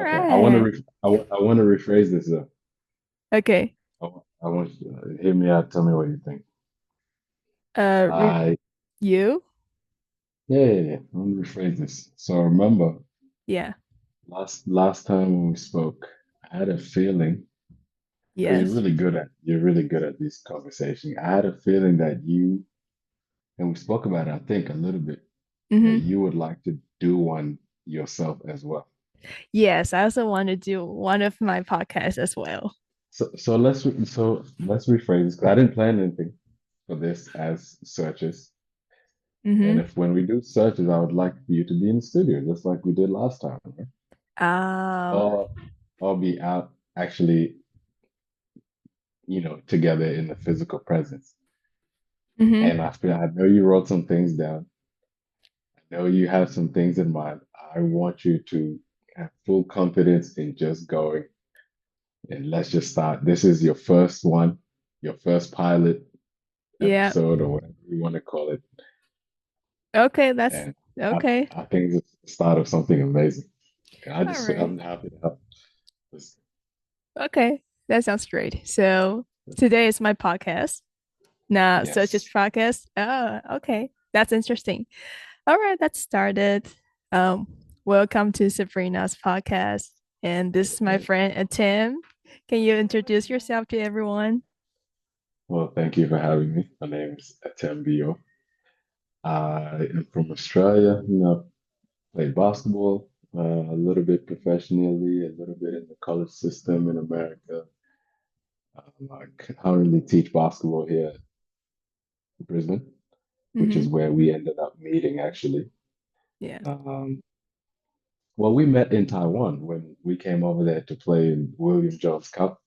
Okay, I want to right. I want to rephrase this though. Okay. I want you to hear me out. Tell me what you think. Re I you? Yeah. I want to rephrase this. So remember Yeah. last time when we spoke, I had a feeling because Yes. you're really good at these conversations. I had a feeling that you and we spoke about it, I think, a little bit, that Mm-hmm. you would like to do one yourself as well. Yes, I also want to do one of my podcasts as well. So let's rephrase this because I didn't plan anything for this as searches. And Mm-hmm. if when we do searches, I would like you to be in the studio, just like we did last time, right? Um, Or or be out actually, together in the physical presence. mm-hmm. And I know you wrote some things down. I know you have some things in mind. I want you to have full confidence in just going. And let's just start. This is your first one, your first pilot Yeah. episode, or whatever you want to call it. Okay, that's And I, okay. I think it's the start of something amazing. All right. I'm happy to help. This- Okay. That sounds great. So today is my podcast. Now, such as Yes. podcast. Oh, okay. That's interesting. All right, let's start it. Um, Welcome to Sabrina's podcast. And this is my Okay. friend Atem. Can you introduce yourself to everyone? Well, thank you for having me. My name is Atem Bior. I am from Australia. Played basketball a little bit professionally, a little bit in the college system in America. I currently teach basketball here in Brisbane, which Mm-hmm. is where we ended up meeting actually. Yeah. Um, well, we met in Taiwan when we came over there to play in William Jones Cup.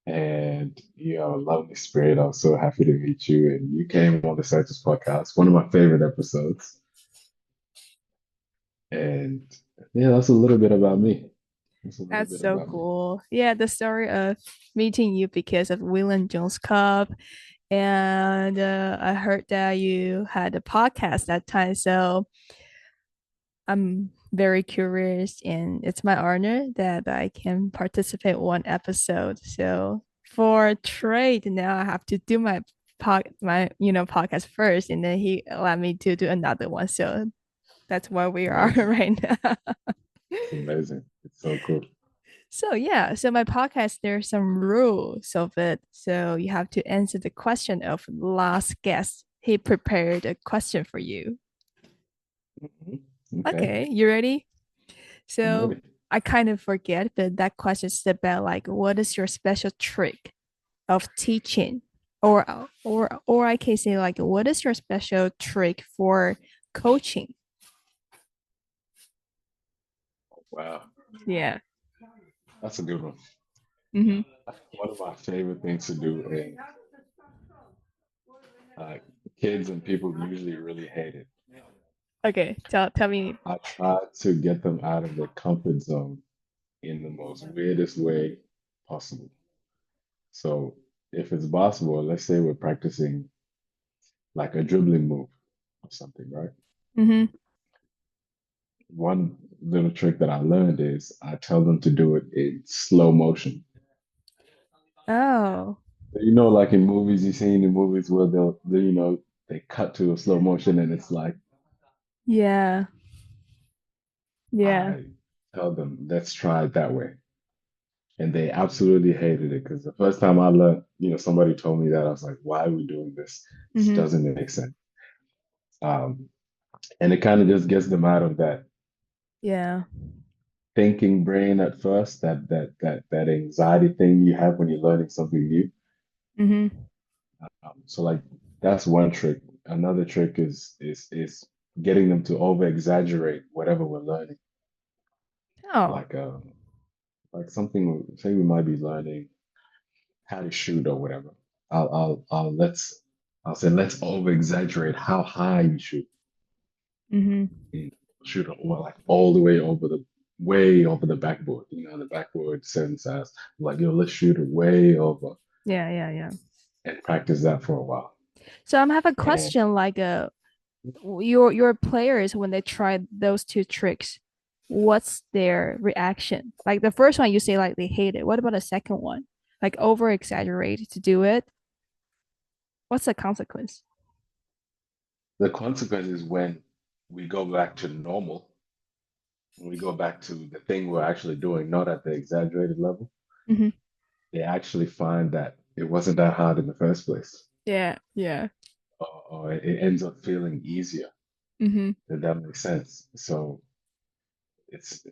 And you have a lovely spirit. I was so happy to meet you. And you came on the Searchers podcast, one of my favorite episodes. And yeah, that's a little bit about me. That's a little That's bit so about me. cool. Yeah, the story of meeting you because of William Jones Cup. And I heard that you had a podcast that time. So I'm very curious, and it's my honor that I can participate one episode. So for trade, now I have to do my podcast first, and then he allowed me to do another one. So that's where we are Amazing. right now. It's amazing. It's so cool. So yeah, so my podcast, there's some rules of it. So you have to answer the question of last guest. He prepared a question for you. Mhm. Okay, Okay, you ready? I'm So ready. I kind of forget, but that question is about like what is your special trick of teaching? Or I can say like what is your special trick for coaching? Wow, Yeah. that's a good one. Mm-hmm. One of my favorite things to do, and uh, kids and people usually really hate it. Okay, tell me. I try to get them out of their comfort zone in the most weirdest way possible. So if it's basketball, let's say we're practicing like a dribbling move or something, right? Mm-hmm. One little trick that I learned is I tell them to do it in slow motion. Oh, Like in movies, you see in the movies where they cut to a slow motion and it's like, yeah. Yeah. I tell them, let's try it that way. And they absolutely hated it because the first time I learned, somebody told me that, I was like, why are we doing this? This Mm-hmm. doesn't make sense. Um, and it kind of just gets them out of that Yeah. thinking brain at first, that anxiety thing you have when you're learning something new. Mm-hmm. So like that's one trick. Another trick is getting them to over exaggerate whatever we're learning. Oh. Like like something say we might be learning how to shoot or whatever. I'll I'll say let's over exaggerate how high you shoot. Mm-hmm. And shoot like all the way over the backboard. The backboard sense as like yo, let's shoot it way over Yeah, yeah, yeah. and practice that for a while. So I'm have a And question like your players when they try those two tricks. what's their reaction? Like the first one, you say like they hate it. What about the second one? Like over exaggerate to do it. What's the consequence? The consequence is when we go back to normal, when we go back to the thing we're actually doing, not at the exaggerated level, Mm-hmm. they actually find that it wasn't that hard in the first place. Yeah, yeah. Or it ends up feeling easier. Mm-hmm. If that makes sense. So it's,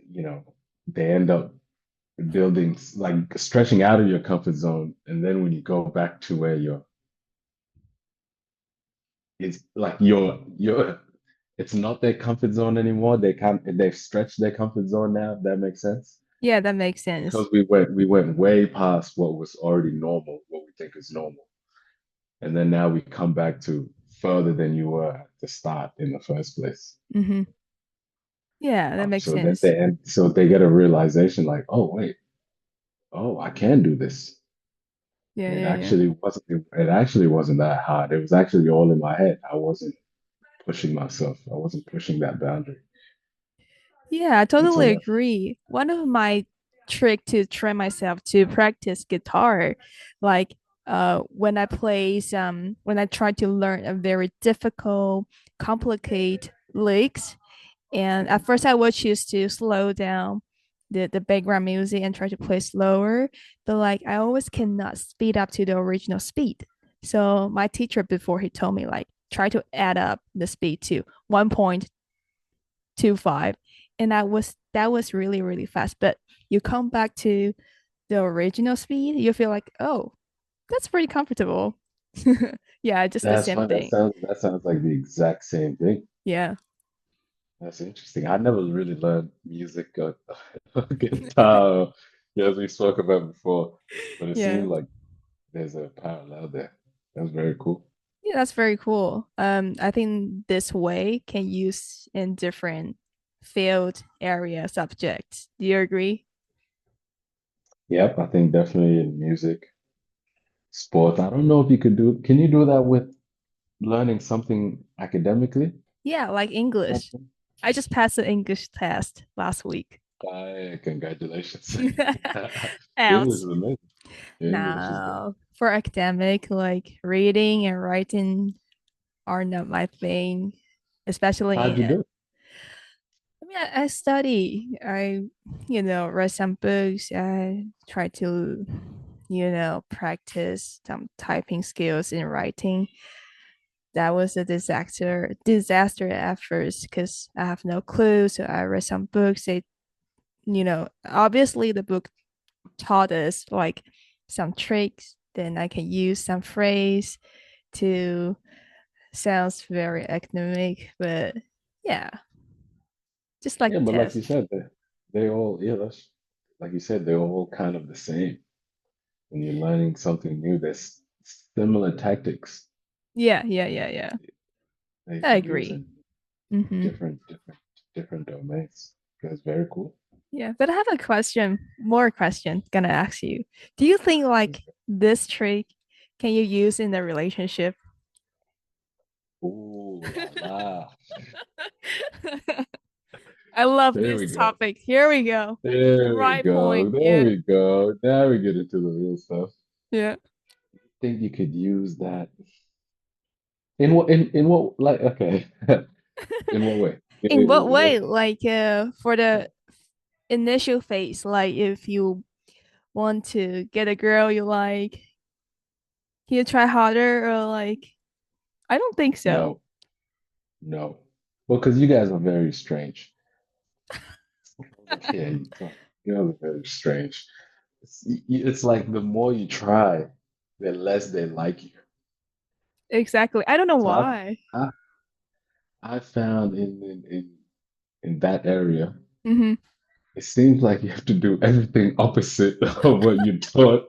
they end up building, like stretching out of your comfort zone. And then when you go back to where it's like it's not their comfort zone anymore. They've stretched their comfort zone now, if that makes sense. Yeah, that makes sense. Because we went way past what was already normal, what we think is normal. And then now we come back to further than you were at the start in the first place. Mm-hmm. Yeah, that makes So then sense. they get a realization like, oh wait, oh, I can do this. Yeah, It yeah, yeah. actually wasn't it actually wasn't that hard. It was actually all in my head. I wasn't pushing myself. I wasn't pushing that boundary. Yeah, I And so totally that agree. One of my trick to train myself to practice guitar, like when I try to learn a very difficult, complicated licks, and at first I would choose to slow down the background music and try to play slower, but like I always cannot speed up to the original speed. So my teacher before he told me like try to add up the speed to 1.25, and that was really really fast, but you come back to the original speed, you feel like, oh, that's pretty comfortable. Yeah, just the that's same fun. thing. That sounds like the exact same thing. Yeah. That's interesting. I never really learned music or guitar, as we spoke about before, but it Yeah. seems like there's a parallel there. That's very cool. Yeah, that's very cool. I think this way can use in different field area subjects. Do you agree? Yep, I think definitely in music, sport. I don't know if you could do, can you do that with learning something academically? Yeah, like English. I just passed the English test last week. Congratulations. English is Ouch. amazing. English is great. Now, for academic, like reading and writing are not my thing, especially How'd you in. do it? I mean, I study. Read some books. I try to, practice some typing skills in writing. That was a disaster at first because I have no clue. So I read some books. Obviously the book taught us like some tricks. Then I can use some phrase to sounds very academic, but yeah, just like Yeah, but like you test. said, they all, yeah, that's like you said, they're all kind of the same. When you're learning something new, there's similar tactics Yeah, yeah, yeah, yeah. they I can use agree. in Mm-hmm. different domains. That's very cool. Yeah, but I have a question, more question, gonna ask you. Do you think like this trick can you use in a relationship? Ooh la la. I love There this we go. topic. Here we go. There we Right go. point. There Yeah. we go. Now we get into the real stuff. Yeah. Think you could use that in what like okay. In what way? In what way? What Like for the initial phase, like if you want to get a girl you like, can you try harder or like I don't think so. no, no. Well, because you guys are very strange. Yeah, you guys are very strange. It's like the more you try, the less they like you. Exactly. I don't know So why. I, I found in that area, Mm-hmm. it seems like you have to do everything opposite of what you're taught.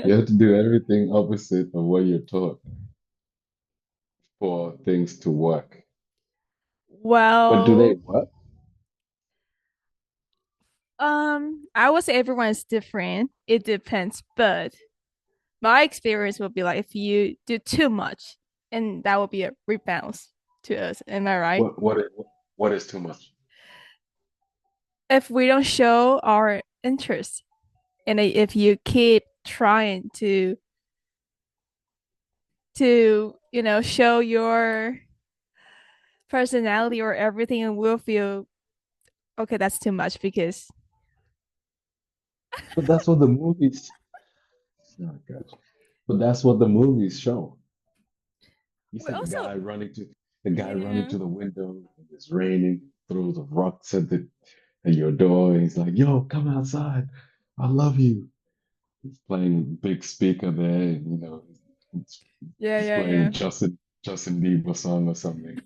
You have to do everything opposite of what you're taught for things to work. But do they Well, work? I would say everyone is different. It depends, but my experience would be like if you do too much, and that would be a rebound to us. Am I right? What what is too much? if we don't show our interest, and if you keep trying to show your personality or everything, and we'll feel okay, that's too much because But that's what the movies. Oh gosh. But that's what the movies show. You we see also the guy running yeah to the window and it's raining, throws the rocks at your door, and he's like, "Yo, come outside. I love you." He's playing big speaker there, and he's, yeah he's yeah playing yeah. Justin Bieber song or something.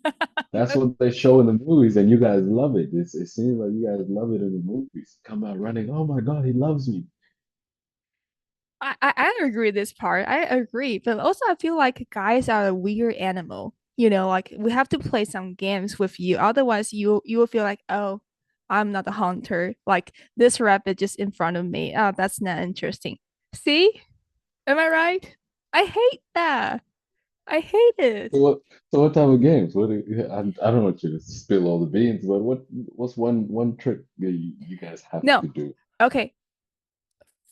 That's what they show in the movies, and you guys love it. It seems like you guys love it in the movies. Come out running. Oh my God, he loves me. I agree with this part. I agree, but also I feel like guys are a weird animal. Like we have to play some games with you. Otherwise, you will feel like, oh, I'm not a hunter. Like this rabbit just in front of me. Oh, that's not interesting. See? Am I right? I hate that. I hate So it. what type of games? I don't want you to spill all the beans, but what's one trick that you guys have No. to do? Okay.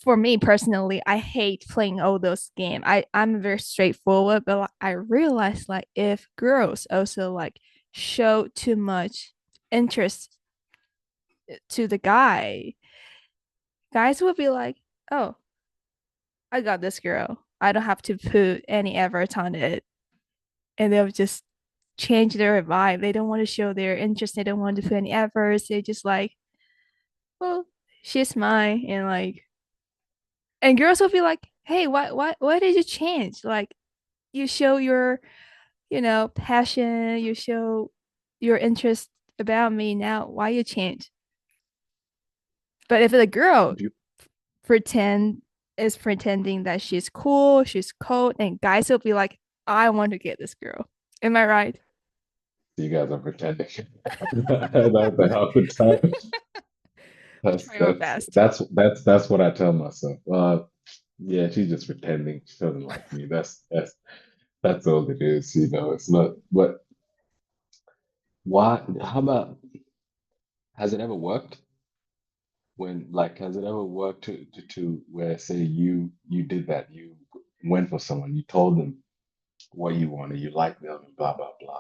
For me personally, I hate playing all those games. I'm very straightforward, but like, I realize like if girls also like show too much interest to the guy, guys will be like, "Oh, I got this girl. I don't have to put any effort on it," and they'll just change their vibe. They don't want to show their interest. They don't want to put any efforts. They just like, "Well, she's mine," and like, and girls will be like, "Hey, why did you change? Like, you show your passion, you show your interest about me now. Why you change?" But if the girl Do you, pretend is pretending that she's cool, she's cold, and guys will be like, I want to get this girl. Am I right? you guys are pretending? That's half the time. That's Try our that's best. that's that's what I tell myself. Yeah, she's just pretending. She doesn't like me. That's all it is. It's not. But why? How about? Has it ever worked? Has it ever worked to where say you did that, you went for someone, you told them what you wanted, you like them, and blah blah blah.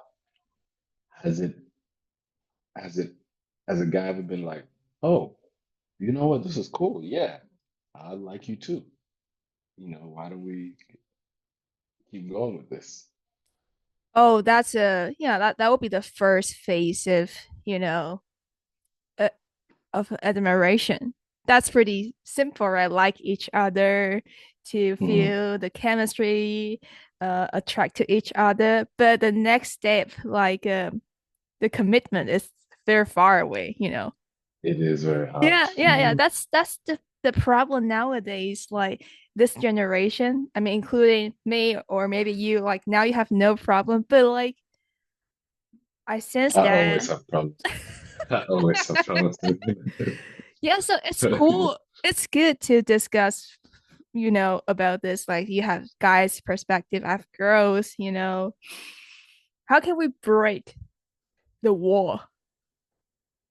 Has it has it has a guy ever been like, oh, you know what, this is cool, yeah, I like you too. Why don't we keep going with this? Oh, that's a yeah, that would be the first phase of, you know, uh, of admiration. That's pretty simple, right? Like each other to Mhm. feel the chemistry, attract to each other. But the next step, like the commitment, is very far away. It is very hard. Yeah, yeah, yeah. That's the problem nowadays. Like this generation, I mean, including me or maybe you. Like now you have no problem, but like I sense I always that. have problems. I always have problems. Yeah, so it's cool. It's good to discuss, about this. Like you have guys' perspective, I have girls. How can we break the wall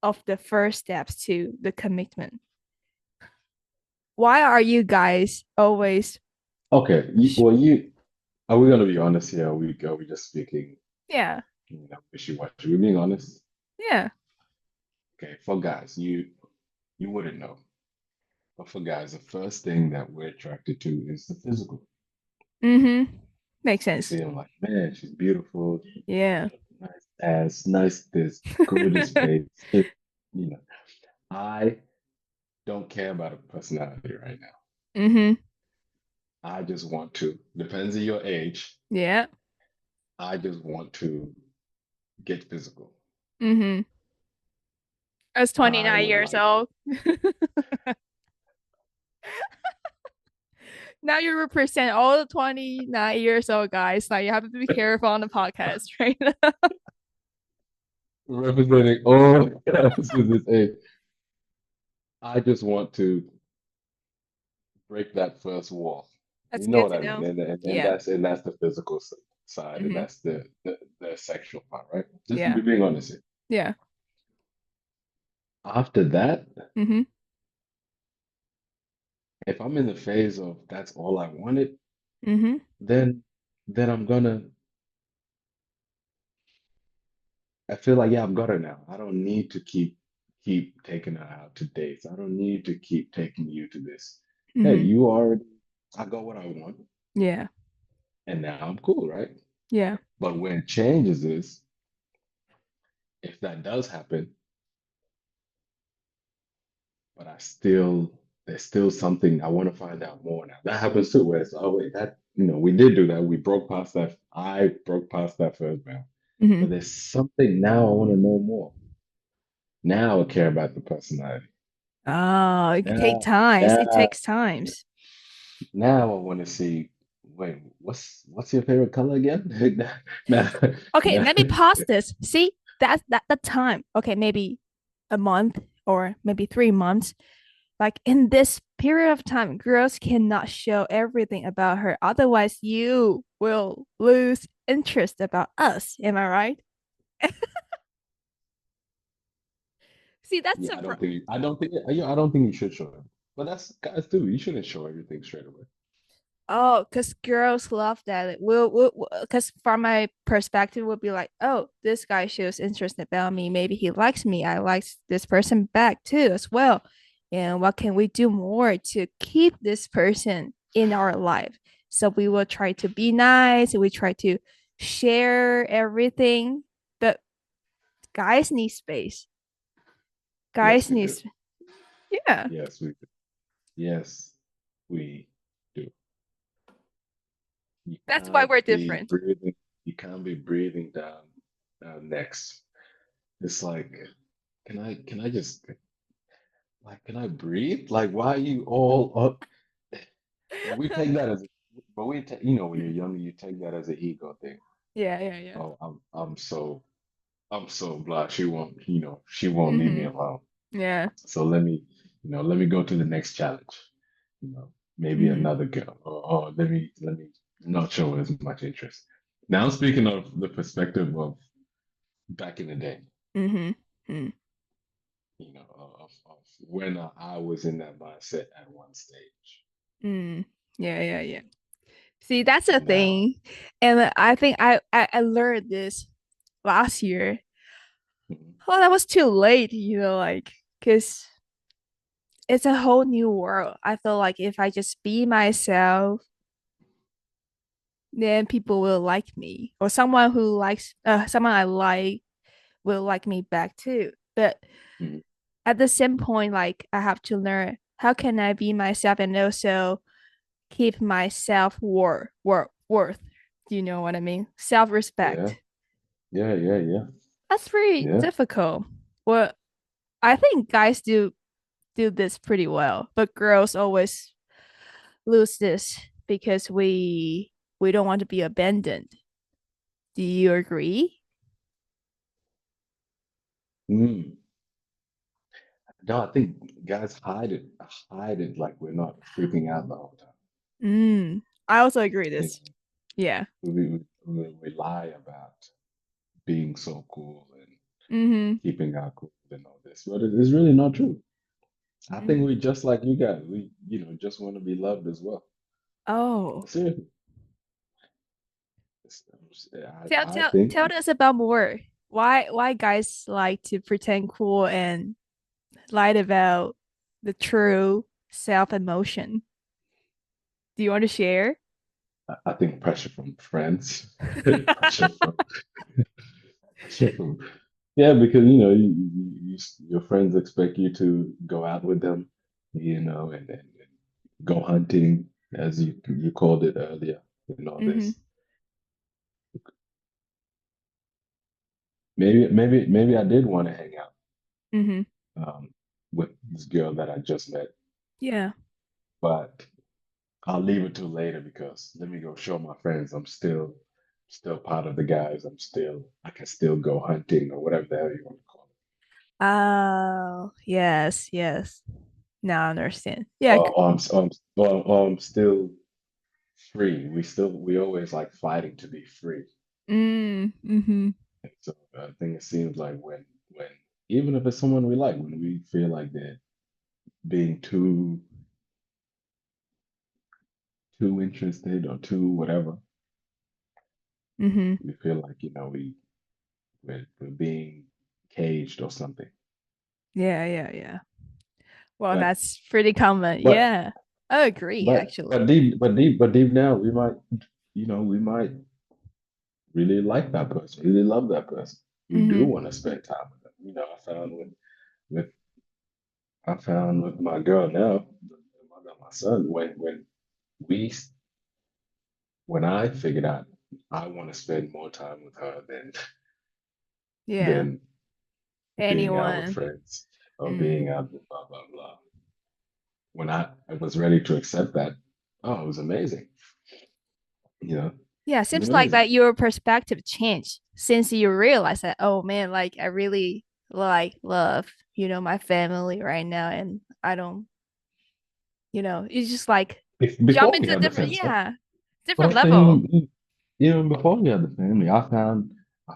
of the first steps to the commitment? Why are you guys always Okay, sh- well, are we gonna be honest here? Are we just speaking, yeah, wishy-washy? We're being honest. yeah. Okay, for guys, you wouldn't know, but for guys, the first thing that we're attracted to is the physical. Mm-hmm. Makes We sense. see them like, man, she's beautiful, Yeah. nice ass, nice this, good as face. You know, I don't care about a personality right now. Mm-hmm. I just want to, depends on your age, Yeah. I just want to get physical. Mm-hmm. I was I 29 would years like, old. Now you represent all the 29 years old guys. Like you have to be careful on the podcast, right? representing all guys with this age. I just want to break that first wall. That's You know good what to I mean? know. And Yeah. that's the physical side, and Mm-hmm. that's the sexual part, right? Just Yeah. being honest here. Yeah. After that, Mm-hmm. if I'm in the phase of that's all I wanted, Mm-hmm. then I'm gonna I feel like yeah, I've got it now. I don't need to keep taking her out to dates. I don't need to keep taking you to this. Hey, Mm-hmm. you already I got what I want, Yeah. and now I'm cool, right? Yeah. But when it changes is if that does happen, but there's still something I want to find out more now. That happens too, where it's oh wait, that we did do that. We broke past that. I broke past that first round. Mm-hmm. But there's something now I want to know more. Now I care about the personality. Oh, it take Now, times. It now, takes times. now I want to see. Wait, what's your favorite color again? Now, Okay, now, let me pause this. See, that's that the time. Okay, maybe a month or maybe 3 months. Like in this period of time, girls cannot show everything about her. Otherwise, you will lose interest about us. Am I right? See, that's yeah, a I don't think you should show it. But that's guys too. You shouldn't show everything straight away. oh, because girls love that. Because from my perspective, would be like, oh, this guy shows interest about me. Maybe he likes me. I like this person back too, as well. And what can we do more to keep this person in our life? So we will try to be nice. We try to share everything. But guys need space. Yes, Guys we need, do. yeah. Yes, we do. Yes, we do. You That's why can't we're be different. breathing. You can't be breathing down next. It's like, can I just like can I breathe? Like, why are you all up? And we take that as, but we take, when you're younger, you take that as an ego thing. Yeah, yeah, yeah. Oh, I'm so glad she won't leave me Mm-hmm. alone. Yeah. So let me go to the next challenge. Maybe Mm-hmm. another girl, or let me not show as much interest. Now, speaking of the perspective of back in the day, Mm-hmm. Mm-hmm. of when I was in that mindset at one stage. Mm. Yeah, yeah, yeah. See, that's the Now, thing. And I think I learned this last year. mhm, Well, that was too late, like, because it's a whole new world. I feel like if I just be myself, then people will like me, or someone I like will like me back too. But mhm, at the same point, like, I have to learn how can I be myself and also keep my self worth. Do you know what I mean? Self yeah, respect. yeah, yeah, yeah, That's pretty yeah. difficult. Well, I think guys do this pretty well, but girls always lose this because we don't want to be abandoned. Do you agree? Mm. No, I think guys hide it like we're not freaking out the whole time. I also agree You this. know, Yeah. we lie about being so cool and Mm-hmm. keeping our cool and all this, but it is really not true. I think Mm-hmm. we just like you guys. We, just want to be loved as well. Oh. Seriously, Tell I tell think tell us about more. Why guys like to pretend cool and lie about the true self emotion? Do you want to share? I think pressure from friends, pressure from pressure from yeah, because your friends expect you to go out with them, and go hunting as you called it earlier, and all Mm-hmm. this. Maybe I did want to hang out Mm-hmm. um, with this girl that I just met, Yeah. but I'll leave it till later because let me go show my friends I'm still part of the guys. I can still go hunting or whatever the hell you want to call it. Oh, yes, yes. Now I understand. Yeah. Or I'm still free. We always like fighting to be free. Mm-hmm. And so I think it seems like when even if it's someone we like, when we feel like they're being too interested or too whatever, Mm-hmm. we feel like, we're being caged or something. Yeah, yeah, yeah. Well, But that's pretty common. but Yeah. I agree, actually. but deep down, we might really like that person, really love that person. We do Mm-hmm. want to spend time with them. With I found with my girl now, the mother of my son, we when I figured out I want to spend more time with her Yeah. than being out with Anyone. friends or Mm. being out with blah blah blah. When I was ready to accept that, oh, it was amazing. It Yeah, was seems like amazing. that your perspective changed since you realize that, oh man, like I really love, my family right now and I don't, it's just like jump Before we into a had the different, fence, yeah, but different I'm saying level. even before we had the family, I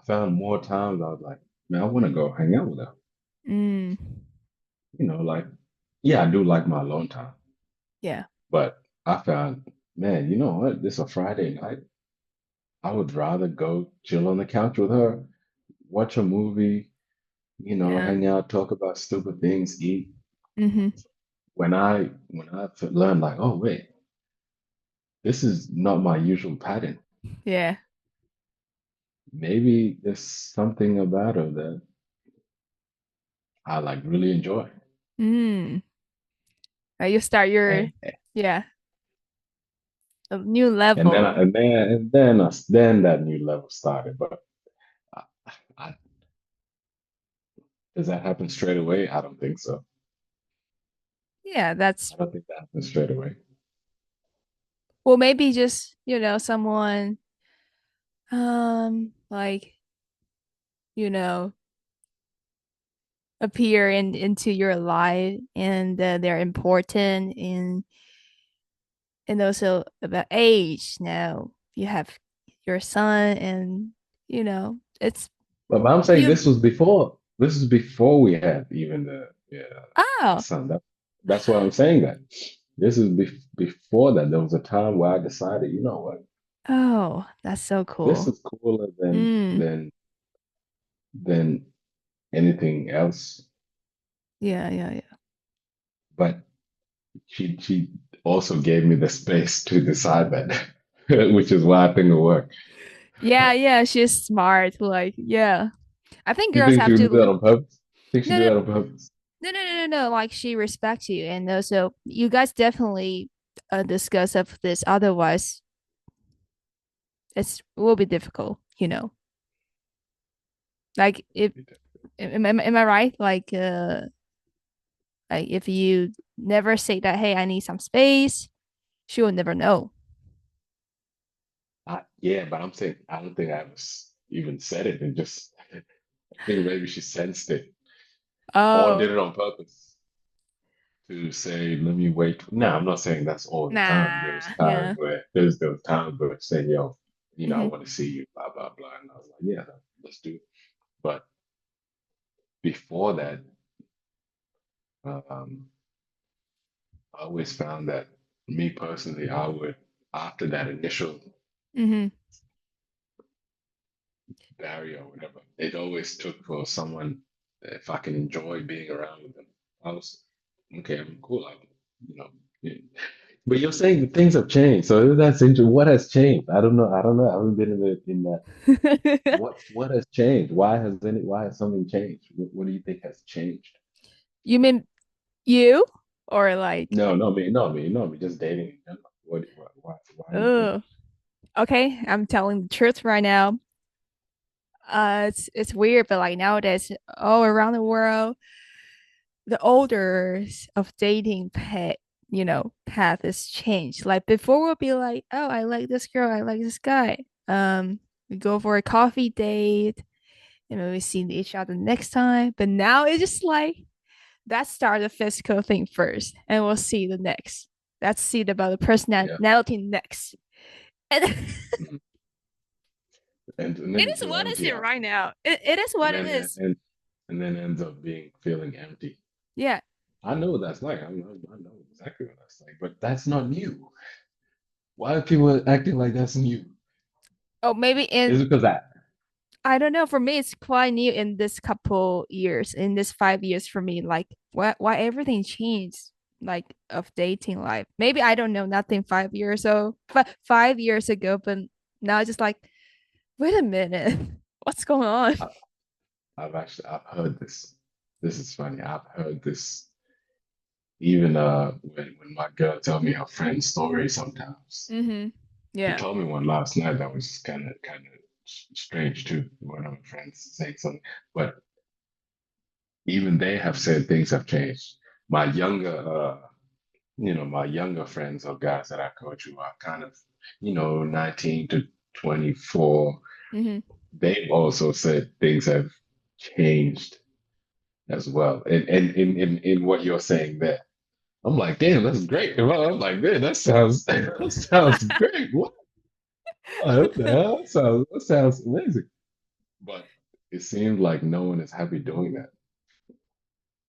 found more times I was like, man, I want to go hang out with her. Mm. Like, yeah, I do like my alone time, Yeah. but I found, man, you know what? This is a Friday night. I would rather go chill on the couch with her, watch a movie, Yeah. hang out, talk about stupid things, eat. Mm-hmm. When I learned like, oh wait, this is not my usual pattern. Yeah. Maybe there's something about her that I like really enjoy. Mm. You start your, And yeah, a new and then level. I, then that new level started. But I, I, does that happen straight away? I don't think so. Yeah, I that's, don't think that happens straight away. well, maybe just, someone, like, you know, appear into your life and they're important and also about age now you have your son and it's But I'm saying you. this was before we had even the Oh. son. That's why I'm saying that. This is before that. There was a time where I decided, you know what, Oh, that's so this cool. is cooler than Mm. than than anything else. Yeah, yeah, yeah. But she also gave me the space to decide that, which is why I think it worked. Yeah, yeah, she's smart, like, yeah, I think You girls think she have would do to. that on purpose? Think she No, do no, that on purpose? no, like she respects you and also you guys definitely discuss of this, otherwise it will be difficult, like if am I right, like if you never say that, hey, I need some space, she will never know. Yeah, but I'm saying I don't think I even said it, and just I think maybe she sensed it or Oh, did it on purpose to say, "Let me wait." No, I'm not saying that's all the time. nah, yeah. There was times where saying, "Yo, I Hmm. want to see you," blah blah blah, and I was like, "Yeah, let's do it." But before that, um, I always found that me personally, I would after that initial Hmm. barrier or whatever, it always took for someone if I can enjoy being around with them. I was okay. I'm cool. Yeah. But you're saying that things have changed, so that's interesting. What has changed? I don't know. I don't know. I haven't been in that. What has changed? Why has something changed? What do you think has changed? You mean you, or like, No, not me, not me, not me. Just dating in general. Why do you think? oh, okay, I'm telling the truth right now. It's weird, but like nowadays, all around the world, the orders of dating path has changed. Like before, we'll be like, oh, I like this girl, I like this guy. We go for a coffee date, and then we see each other next time. But now it's just like, let's start the physical thing first, and we'll see the next. Let's see about the Yeah. personality next. And it Mhm. And is then what is it yeah, right now. It is and what it then is. and then ends up being feeling empty. Yeah. I know what that's like. I know exactly what that's like, but that's not new. Why are people acting like that's new? Oh, maybe Is in it because that? I don't know. For me, it's quite new in this couple years, in this 5 years for me. Like, why everything changed, like of dating life. Maybe I don't know nothing 5 years ago, but 5 years ago. But now it's just like, wait a minute, what's going on? I, I've heard this. This is funny. I've heard this even when my girl tell me her friend story sometimes. Mm-hmm. She Yeah. told me one last night that was kind of strange too. One of my friends saying something, but even they have said things have changed. My younger my younger friends or guys that I coach who are kind of, 19 to 24, Mm-hmm. they've also said things have changed as well. And in what you're saying there. I'm like, damn, that's great. Well, I'm like, man, that sounds that sounds great. What the hell? That sounds amazing. But it seems like no one is happy doing that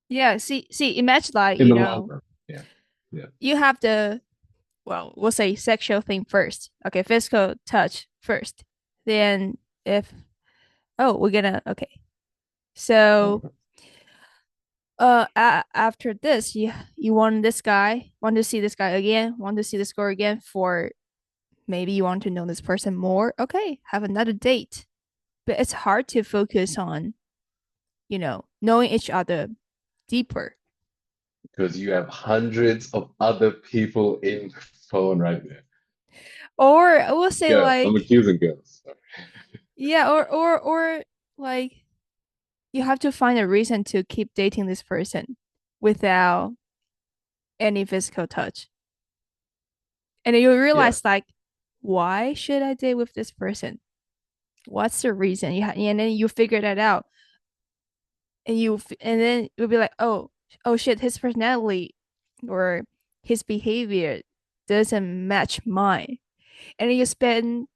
Yeah. See. Imagine like in the long run. Yeah. Yeah. you have the we'll say sexual thing first. Okay, physical touch first. Then if we're gonna okay. So Okay. after this you want to see this guy again, want to see this girl again for maybe you want to know this person more. Okay, have another date. But it's hard to focus on, knowing each other deeper. Because you have hundreds of other people in the phone right there. Or I will say Girls, I'm like, accusing girls. Sorry. yeah, or like you have to find a reason to keep dating this person without any physical touch. And then you Yeah. realize like, why should I date with this person? What's the reason? And then you figure that out, and then you'll be like, oh shit, his personality or his behavior doesn't match mine. And then you spend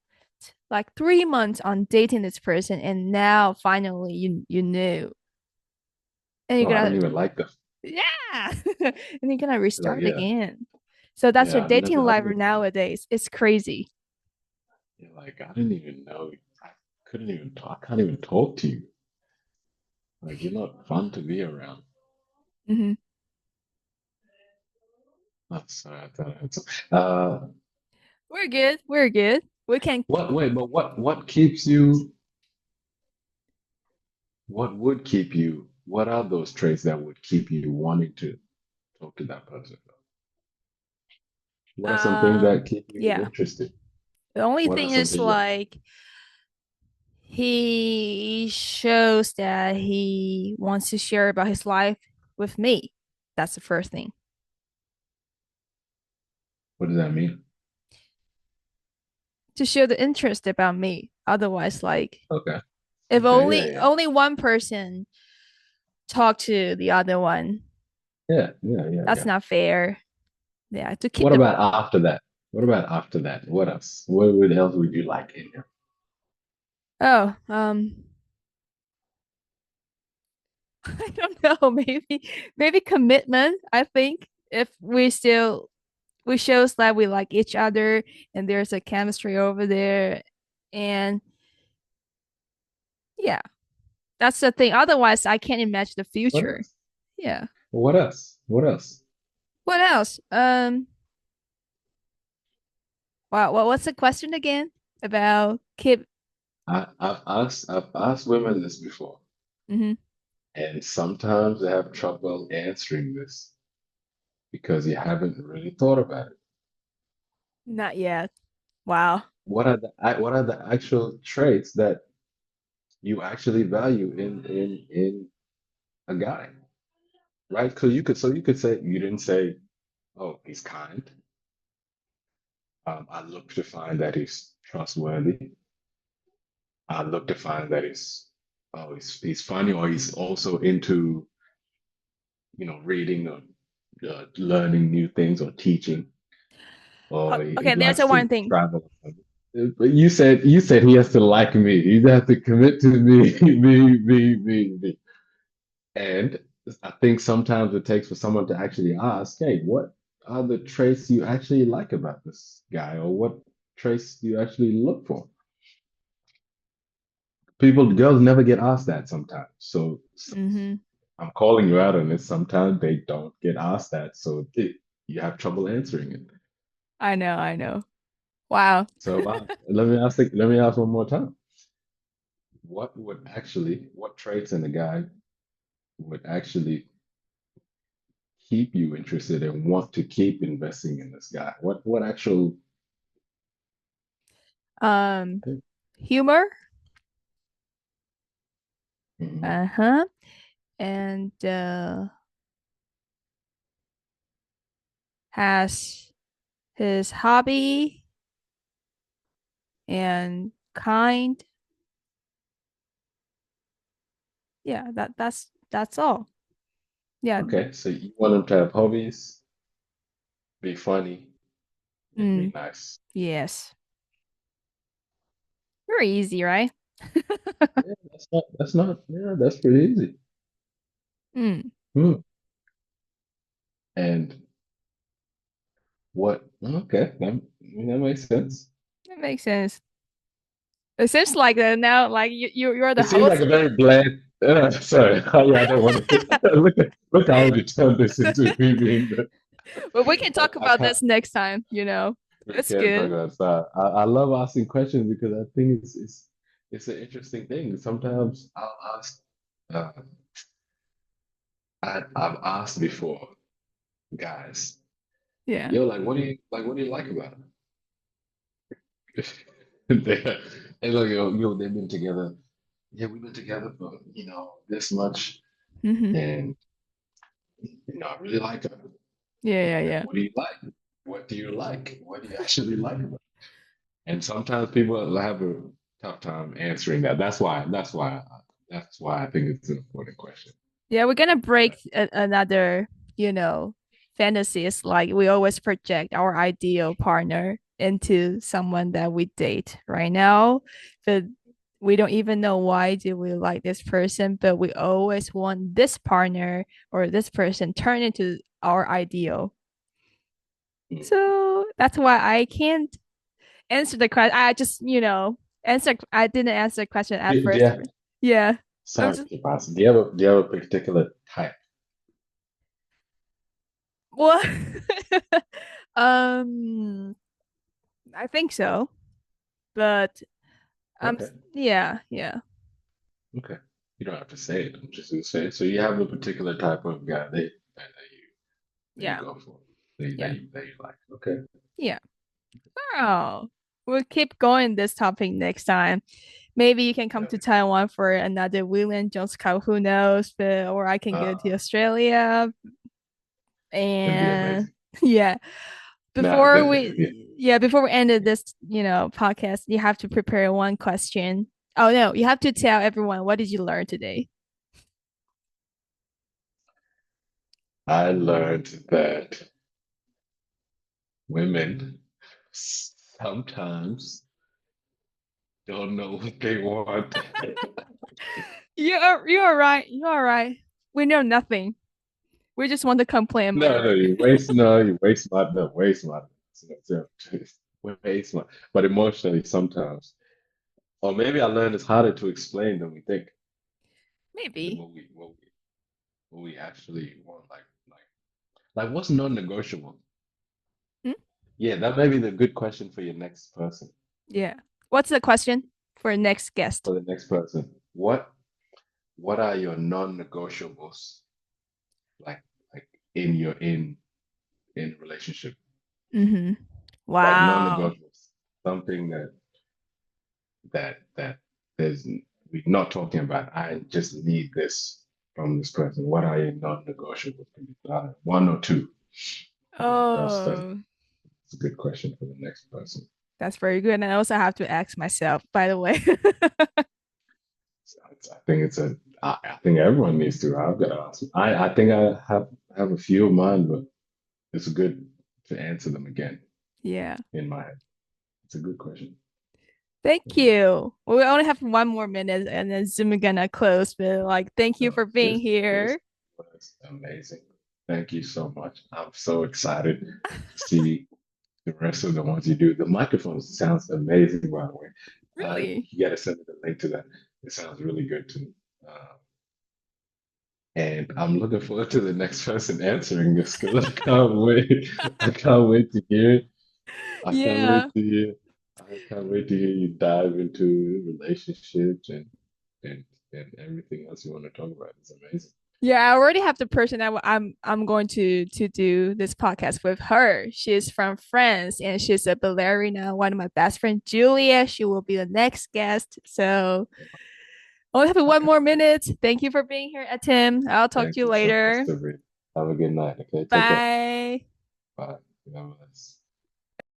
like 3 months on dating this person, and now finally you knew, and you're Oh, I gonna don't even like them. yeah, and you're gonna Like, restart yeah, again. So that's your yeah, dating I life didn't even know. nowadays. It's crazy. Yeah, like, I didn't even know. I couldn't even talk. I can't even talk to you. Like, you're not fun to be around. Hmm. That's I thought I had some. We're good. We're good. We can. Wait, but what keeps you? What would keep you? What are those traits that would keep you wanting to talk to that person? What are some things Um. that keep you Yeah. interested? The only What are thing some is things that like he shows that he wants to share about his life with me. That's the first thing. what does that mean? To show the interest about me. Otherwise, like Okay. if Okay, yeah, yeah. only one person talk to the other one, Yeah, yeah, yeah, that's yeah. not fair. Yeah, to keep What the about after that? What about after that? What else? What else would you like in him? oh I don't know, maybe commitment. I think if we shows that we like each other and there's a chemistry over there, and yeah, that's the thing. Otherwise, I can't imagine the What future. else? Yeah. What else? What else? What else? Wow. What's the question again about keep? I've asked women this before, Mm-hmm. and sometimes they have trouble answering this because you haven't really thought about it. Not yet. Wow. What are the actual traits that you actually value in a guy, right? Because you could say you didn't say, oh, he's kind. I look to find that he's trustworthy. I look to find that he's funny, or he's also into reading or learning new things or teaching, or he Okay, there's likes a to one thing. travel. But you said he has to like me. He has to commit to me, me, me, me, me. And I think sometimes it takes for someone to actually ask, hey, what are the traits you actually like about this guy, or what traits do you actually look for? Girls never get asked that sometimes. So Mm-hmm. I'm calling you out on this. Sometimes they don't get asked that, so you have trouble answering it. I know, I know. Wow. So let me ask one more time. What traits in a guy would actually keep you interested and want to keep investing in this guy? What actual Um, humor. Mhm. Uh-huh. And has his hobby and kind. Yeah, that's all. Yeah. Okay, so you want him to have hobbies, be funny, and be Mm, nice. yes. Very easy, right? Yeah, yeah, that's pretty easy. Mm, Hmm. And okay, that makes sense. that makes sense. It seems like now, like you're the It seemed like host. a very bland. Sorry, yeah, I don't want to look how you turned this into me being the. But we can talk I about can't. this next time, you know. We It's can't talk good. about that. I love asking questions because I think it's an interesting thing. Sometimes I'll ask. Uh, I've asked before, guys. Yeah. Yo, like, what do you like about it? They, and look, they've been together. Yeah, we've been together for this much, Hmm. and I really like her. Yeah, yeah, Okay, yeah. what do you like? What do you like? What do you actually like about it? And sometimes people have a tough time answering that. That's why I think it's an important question. Yeah, we're gonna Yeah. break another, you know, fantasies. Like we always project our ideal partner into someone that we date right now, but we don't even know why do we like this person, but we always want this partner or this person turn into our ideal. Mm. So that's why I can't answer the question. I just, answer. I didn't answer the question at first. Yeah. Yeah, I'm Sorry, just Kibasa. Do you have a particular type? what? um, I think so, but Okay. yeah, yeah, Okay. You don't have to say it. I'm just gonna say it. So you have a particular type of guy that you yeah, go for, yeah, that you like. Okay. yeah. Oh, we'll keep going this topic next time. Maybe you can come Yeah. to Taiwan for another William Jones Cup. Who knows? Or I can go to Uh, Australia. it'd be And amazing. yeah, Nah, definitely. before we ended this, podcast, you have to prepare one question. Oh no, you have to tell everyone what did you learn today? I learned that women sometimes don't know what they want. You're right. You're right. We know nothing. We just want to complain more. You waste smart, no, waste smart. Way smart. But emotionally sometimes. Or maybe I learned it's harder to explain than we think, than Maybe. what we actually want. Like what's non-negotiable? Hmm? Yeah, that may be the good question for your next person. Yeah. What's the question for next guest? For the next person. What are your non-negotiables like like in your in relationship? Mm-hmm. Like Wow. non-negotiables. Something that there's we're not talking about. I just need this from this person. What are your non-negotiables? One or two. That's Oh, a good question for the next person. that's very good. And I also have to ask myself, by the way. So I think I think everyone needs to. I've got to ask. I think I have a few of mine, but it's good to answer them again Yeah. in my head. It's a good question. Thank you. Well, we only have 1 more minute and then Zoom is gonna close, but like thank you No, for being this here. was amazing. Thank you so much. I'm so excited to see the rest of the ones you do. The microphone sounds amazing, by the way. Really? You got to send me the link to that. It sounds really good to me. And I'm looking forward to the next person answering this because I can't wait. I can't wait to hear it. I can't Yeah. wait to hear. I can't wait to hear you dive into relationships and and everything else you want to talk about. It's amazing. Yeah, I already have the person I'm going to do this podcast with her. She's from France and she's a ballerina. One of my best friend, Julia, she will be the next guest. So only have I 1 more can't wait. minute. Thank you for being here, Atim. I'll talk to Thank you you so much, later. Sabrina. Have a good night. Okay, take care. Bye. Bye. God bless.